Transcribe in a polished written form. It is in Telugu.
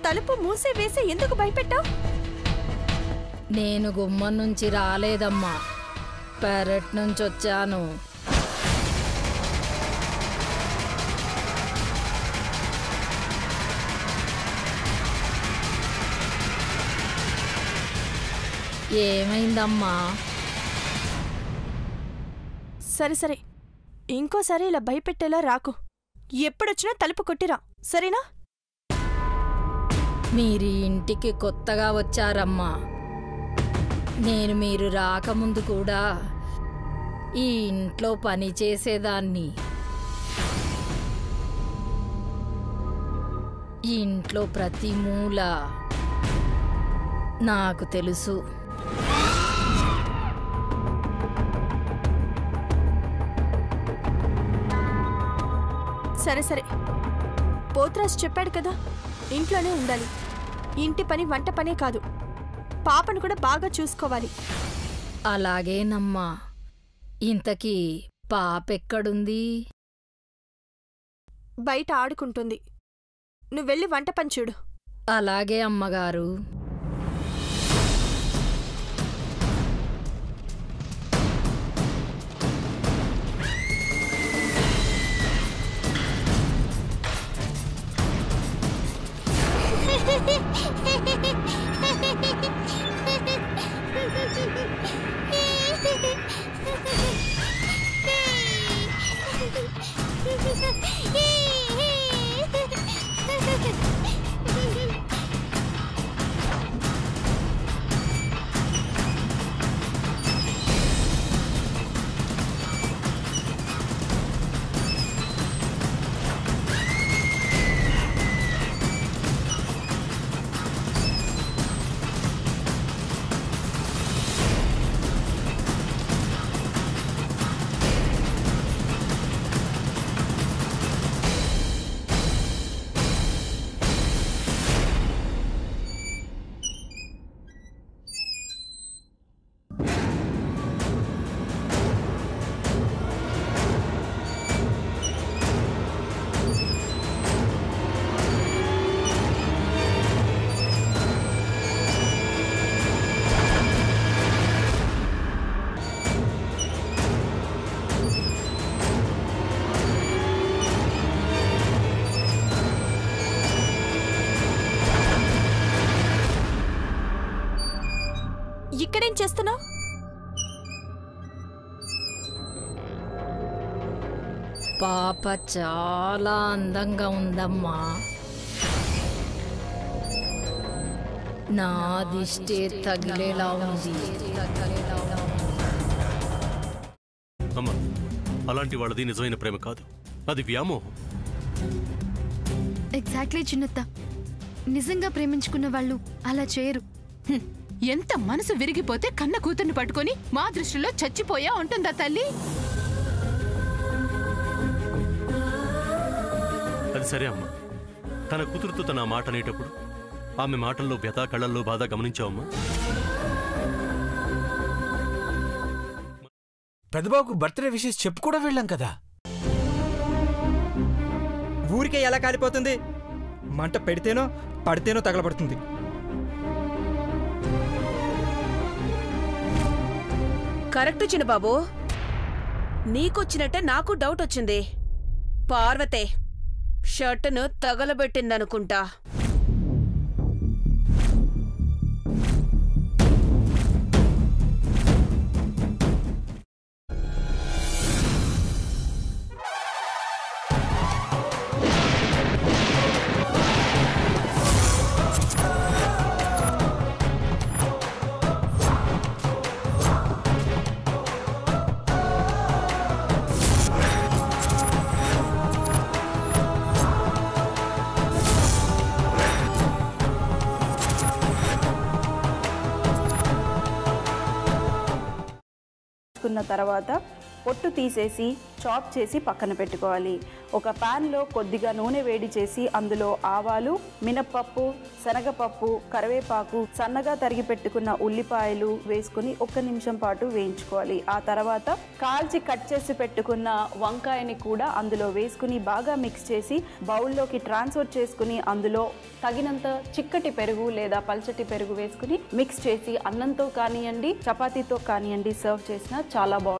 తలుపు మూసి వేసి ఎందుకు భయపెట్టావు? నేను గుమ్మం నుంచి రాలేదమ్మా, పెరట్ నుంచి వచ్చాను. ఏమైందమ్మా? సరే సరే, ఇంకోసారి ఇలా భయపెట్టేలా రాకు. ఎప్పుడొచ్చినా తలుపు కొట్టిరా, సరేనా? మీరు ఇంటికి కొత్తగా వచ్చారమ్మా. నేను మీరు రాకముందు కూడా ఈ ఇంట్లో పని చేసేదాన్ని. ఈ ఇంట్లో ప్రతి మూల నాకు తెలుసు. సరే సరే, పోత్రాజ్ చెప్పాడు కదా, ఇంట్లోనే ఉండాలి. ఇంటి పని వంట పనే కాదు, పాపను కూడా బాగా చూసుకోవాలి. అలాగేనమ్మా. ఇంతకీ పాపెక్కడుంది? బయట ఆడుకుంటుంది. నువ్వెళ్ళి వంట పని చూడు. అలాగే అమ్మగారు. ఇక్కడేం చేస్తున్నావు? పాప చాలా అందంగా ఉందమ్మా. నా దిష్టే తగిలేలా ఉంది. అమ్మా, అలాంటి వాళ్ళది నిజమైన ప్రేమ కాదు, అది వ్యామోహం. ఎగ్జాక్ట్లీ చిన్నత్త, నిజంగా ప్రేమించుకున్న వాళ్ళు అలా చేయరు. ఎంత మనసు విరిగిపోతే కన్న కూతుర్ని పట్టుకొని మా దృష్టిలో చచ్చిపోయా ఉంటుందా తల్లి? అది సరే అమ్మా, తన కూతురుతో తన మాట అనేటప్పుడు ఆమె మాటల్లో వ్యథ, కళ్ళల్లో బాధ గమనించావమ్మా? పెద్దబాబుకు బర్త్డే విషెస్ చెప్పు కూడా వెళ్ళాం కదా. ఊరికే ఎలా కాలిపోతుంది? మంట పెడితేనో పడితేనో తగలబడుతుంది. కరెక్ట్ చిన్నబాబు, నీకొచ్చినట్టే నాకు డౌట్ వచ్చింది. పార్వతే షర్టును తగలబెట్టిందనుకుంటా. తర్వాత పొట్టు తీసేసి చాప్ చేసి పక్కన పెట్టుకోవాలి. ఒక ప్యాన్లో కొద్దిగా నూనె వేడి చేసి అందులో ఆవాలు, మినప్పప్పు, శనగపప్పు, కరివేపాకు, సన్నగా తరిగి పెట్టుకున్న ఉల్లిపాయలు వేసుకుని 1 నిమిషం పాటు వేయించుకోవాలి. ఆ తర్వాత కాల్చి కట్ చేసి పెట్టుకున్న వంకాయని కూడా అందులో వేసుకుని బాగా మిక్స్ చేసి బౌల్లోకి ట్రాన్స్ఫర్ చేసుకుని అందులో తగినంత చిక్కటి పెరుగు లేదా పల్చటి పెరుగు వేసుకుని మిక్స్ చేసి అన్నంతో కానివ్వండి, చపాతీతో కానివ్వండి సర్వ్ చేసినా చాలా బాగుంటుంది.